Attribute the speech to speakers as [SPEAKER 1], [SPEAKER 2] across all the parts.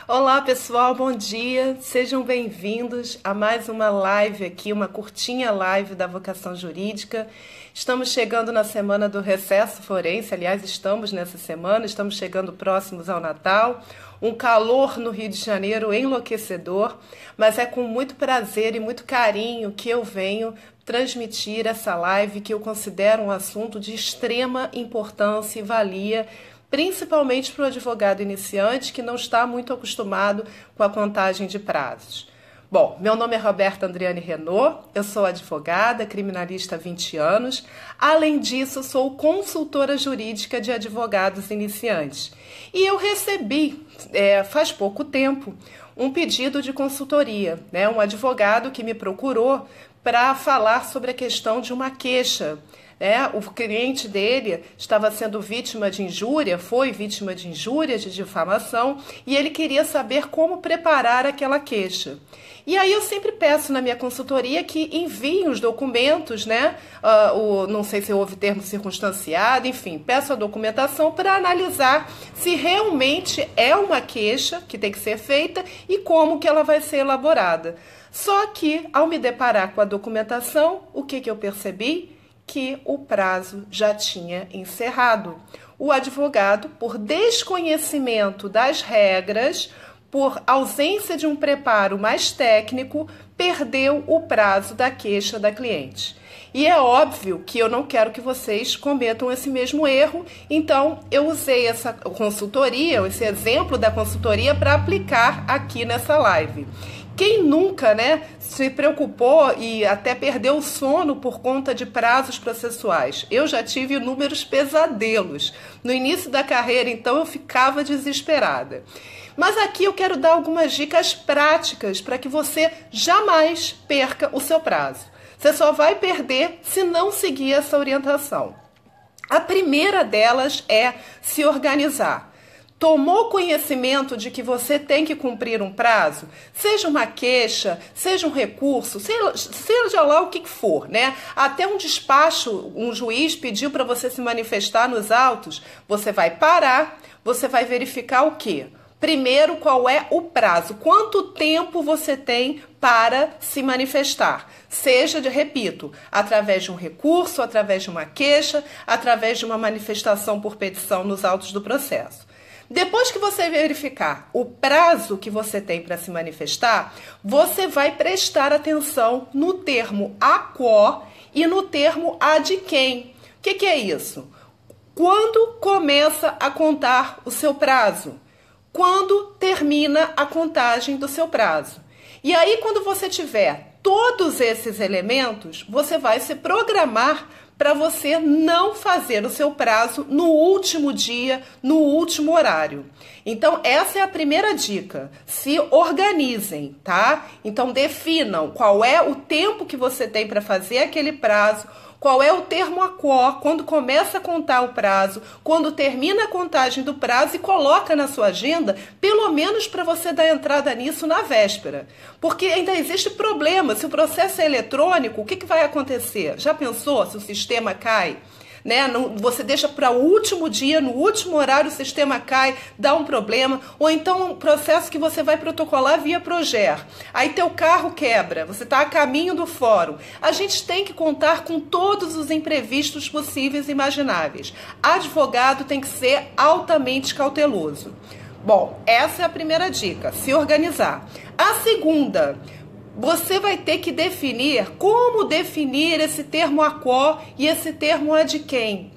[SPEAKER 1] Olá pessoal, bom dia, sejam bem-vindos a mais uma live aqui, uma curtinha live da Vocação Jurídica. Estamos chegando na semana do recesso forense, aliás, estamos nessa semana, estamos chegando próximos ao Natal. Um calor no Rio de Janeiro enlouquecedor, mas é com muito prazer e muito carinho que eu venho transmitir essa live que eu considero um assunto de extrema importância e valia, principalmente para o advogado iniciante que não está muito acostumado com a contagem de prazos. Bom, meu nome é Roberta Andriane Renault, eu sou advogada, criminalista há 20 anos. Além disso, sou consultora jurídica de advogados iniciantes. E eu recebi, faz pouco tempo, um pedido de consultoria, né? Um advogado que me procurou para falar sobre a questão de uma queixa. O cliente dele estava sendo vítima de injúria, foi vítima de injúria, de difamação, e ele queria saber como preparar aquela queixa. E aí eu sempre peço na minha consultoria que enviem os documentos, né? Não sei se houve termo circunstanciado, enfim, peço a documentação para analisar se realmente é uma queixa que tem que ser feita e como que ela vai ser elaborada. Só que, ao me deparar com a documentação, o que eu percebi? Que o prazo já tinha encerrado. O advogado, por desconhecimento das regras, por ausência de um preparo mais técnico, perdeu o prazo da queixa da cliente. E é óbvio que eu não quero que vocês cometam esse mesmo erro, então eu usei essa consultoria, esse exemplo da consultoria para aplicar aqui nessa live. Quem nunca, se preocupou e até perdeu o sono por conta de prazos processuais? Eu já tive inúmeros pesadelos. No início da carreira, então, eu ficava desesperada. Mas aqui eu quero dar algumas dicas práticas para que você jamais perca o seu prazo. Você só vai perder se não seguir essa orientação. A primeira delas é se organizar. Tomou conhecimento de que você tem que cumprir um prazo, seja uma queixa, seja um recurso, seja lá o que for, né? Até um despacho, um juiz pediu para você se manifestar nos autos, você vai parar, você vai verificar o quê? Primeiro, qual é o prazo? Quanto tempo você tem para se manifestar? Seja, repito, através de um recurso, através de uma queixa, através de uma manifestação por petição nos autos do processo. Depois que você verificar o prazo que você tem para se manifestar, você vai prestar atenção no termo a quo e no termo a de quem. O que é isso? Quando começa a contar o seu prazo? Quando termina a contagem do seu prazo? E aí, quando você tiver todos esses elementos, você vai se programar para você não fazer o seu prazo no último dia, no último horário. Então, essa é a primeira dica. Se organizem, tá? Então, definam qual é o tempo que você tem para fazer aquele prazo, qual é o termo a quo, quando começa a contar o prazo, quando termina a contagem do prazo e coloca na sua agenda, pelo menos para você dar entrada nisso na véspera. Porque ainda existe problema, se o processo é eletrônico, o que vai acontecer? Já pensou se o sistema cai? Você deixa para o último dia, no último horário, o sistema cai, dá um problema, ou então um processo que você vai protocolar via Proger. Aí teu carro quebra, você está a caminho do fórum. A gente tem que contar com todos os imprevistos possíveis e imagináveis. Advogado tem que ser altamente cauteloso. Bom, essa é a primeira dica, se organizar. A segunda, você vai ter que definir como definir esse termo a quo e esse termo a de quem.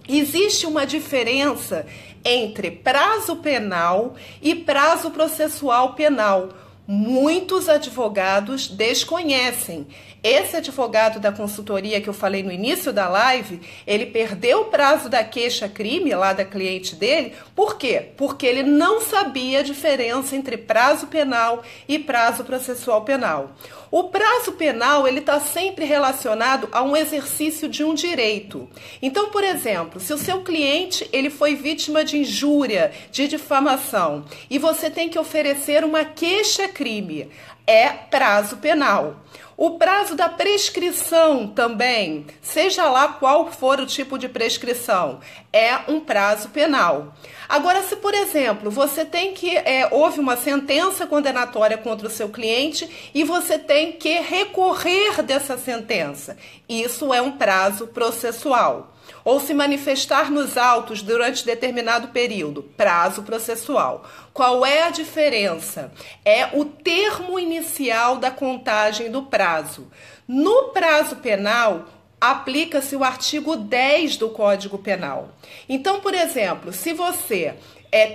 [SPEAKER 1] Existe uma diferença entre prazo penal e prazo processual penal. Muitos advogados desconhecem. Esse advogado da consultoria que eu falei no início da live, ele perdeu o prazo da queixa-crime lá da cliente dele. Por quê? Porque ele não sabia a diferença entre prazo penal e prazo processual penal. O prazo penal, ele está sempre relacionado a um exercício de um direito. Então, por exemplo, se o seu cliente ele foi vítima de injúria, de difamação, e você tem que oferecer uma queixa-crime, é prazo penal. O prazo da prescrição também, seja lá qual for o tipo de prescrição, é um prazo penal. Agora, se, por exemplo, você tem que houve uma sentença condenatória contra o seu cliente e você tem que recorrer dessa sentença, isso é um prazo processual. Ou se manifestar nos autos durante determinado período, prazo processual. Qual é a diferença? É o termo inicial da contagem do prazo. No prazo penal, aplica-se o artigo 10 do Código Penal. Então, por exemplo, se você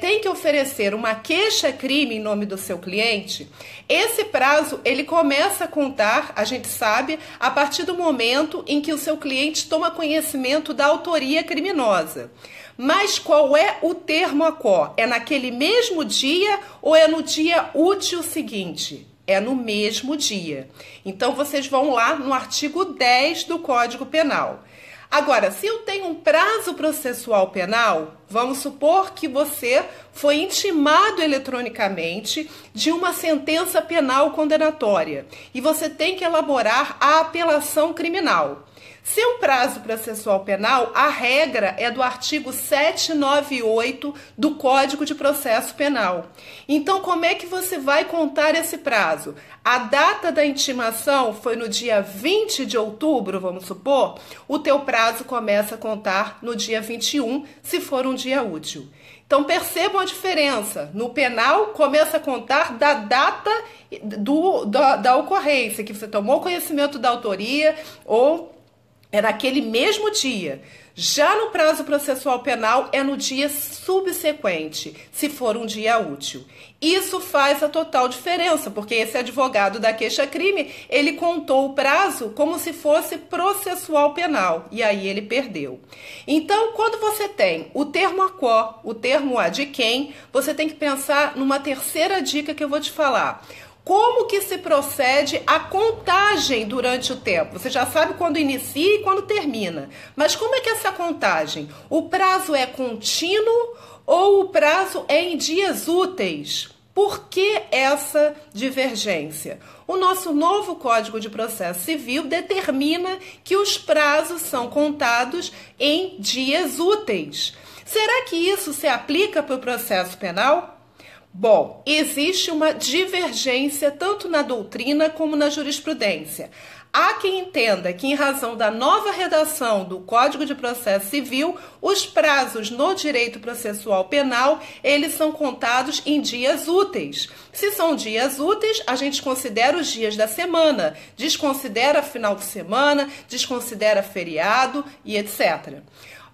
[SPEAKER 1] tem que oferecer uma queixa-crime em nome do seu cliente, esse prazo ele começa a contar, a gente sabe, a partir do momento em que o seu cliente toma conhecimento da autoria criminosa. Mas qual é o termo ACO? É naquele mesmo dia ou é no dia útil seguinte? É no mesmo dia. Então, vocês vão lá no artigo 10 do Código Penal. Agora, se eu tenho um prazo processual penal, vamos supor que você foi intimado eletronicamente de uma sentença penal condenatória e você tem que elaborar a apelação criminal. Se é um prazo processual penal, a regra é do artigo 798 do Código de Processo Penal. Então, como é que você vai contar esse prazo? A data da intimação foi no dia 20 de outubro, vamos supor, o teu prazo começa a contar no dia 21, se for um dia útil. Então, percebam a diferença. No penal, começa a contar da data da ocorrência, que você tomou conhecimento da autoria ou é naquele mesmo dia. Já no prazo processual penal é no dia subsequente, se for um dia útil. Isso faz a total diferença, porque esse advogado da queixa-crime, ele contou o prazo como se fosse processual penal, e aí ele perdeu. Então, quando você tem o termo ACO, o termo A de quem, você tem que pensar numa terceira dica que eu vou te falar. Como que se procede a contagem durante o tempo? Você já sabe quando inicia e quando termina. Mas como é que é essa contagem? O prazo é contínuo ou o prazo é em dias úteis? Por que essa divergência? O nosso novo Código de Processo Civil determina que os prazos são contados em dias úteis. Será que isso se aplica para o processo penal? Bom, existe uma divergência tanto na doutrina como na jurisprudência. Há quem entenda que, em razão da nova redação do Código de Processo Civil, os prazos no direito processual penal, eles são contados em dias úteis. Se são dias úteis, a gente considera os dias da semana, desconsidera final de semana, desconsidera feriado e etc.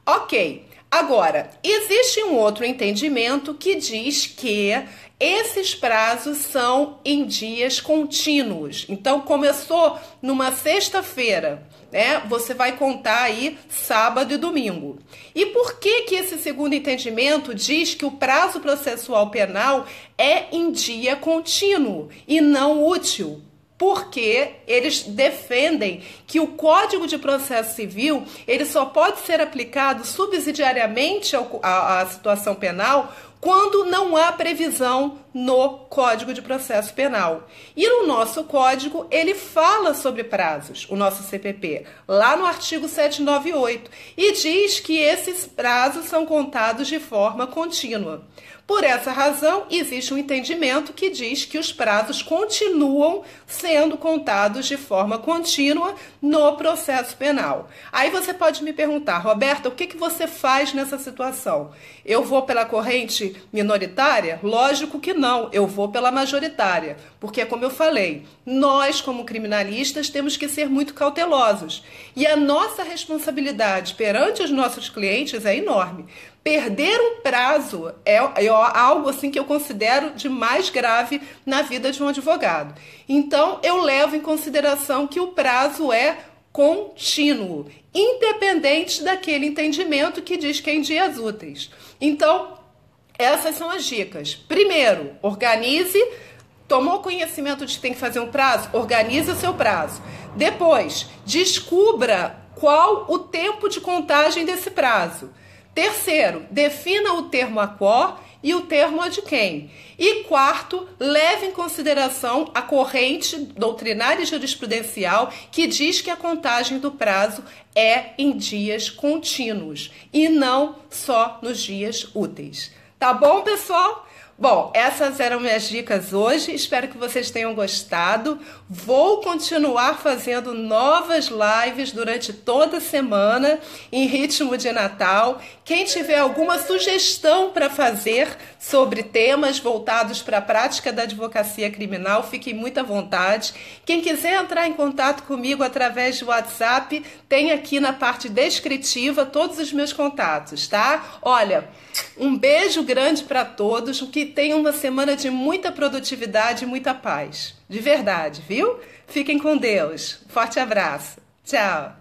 [SPEAKER 1] Ok. Agora, existe um outro entendimento que diz que esses prazos são em dias contínuos. Então, começou numa sexta-feira, né? Você vai contar aí sábado e domingo. E por que esse segundo entendimento diz que o prazo processual penal é em dia contínuo e não útil? Porque eles defendem que o Código de Processo Civil ele só pode ser aplicado subsidiariamente à situação penal quando não há previsão no Código de Processo Penal. E no nosso código, ele fala sobre prazos, o nosso CPP, lá no artigo 798, e diz que esses prazos são contados de forma contínua. Por essa razão, existe um entendimento que diz que os prazos continuam sendo contados de forma contínua no processo penal. Aí você pode me perguntar, Roberta, o que você faz nessa situação? Eu vou pela corrente minoritária? Lógico que não, eu vou pela majoritária, porque, como eu falei, nós, como criminalistas, temos que ser muito cautelosos. E a nossa responsabilidade perante os nossos clientes é enorme. Perder um prazo é algo assim que eu considero de mais grave na vida de um advogado. Então, eu levo em consideração que o prazo é contínuo, independente daquele entendimento que diz que é em dias úteis. Então, essas são as dicas. Primeiro, organize. Tomou conhecimento de que tem que fazer um prazo? Organize o seu prazo. Depois, descubra qual o tempo de contagem desse prazo. Terceiro, defina o termo ACO e o termo é de quem. E quarto, leve em consideração a corrente doutrinária e jurisprudencial que diz que a contagem do prazo é em dias contínuos e não só nos dias úteis. Tá bom, pessoal? Bom, essas eram minhas dicas hoje, espero que vocês tenham gostado. Vou continuar fazendo novas lives durante toda a semana, em ritmo de Natal. Quem tiver alguma sugestão para fazer sobre temas voltados para a prática da advocacia criminal, fiquem muito à vontade. Quem quiser entrar em contato comigo através do WhatsApp, tem aqui na parte descritiva todos os meus contatos, tá? Olha, um beijo grande para todos, que tenham uma semana de muita produtividade e muita paz. De verdade, viu? Fiquem com Deus. Forte abraço. Tchau.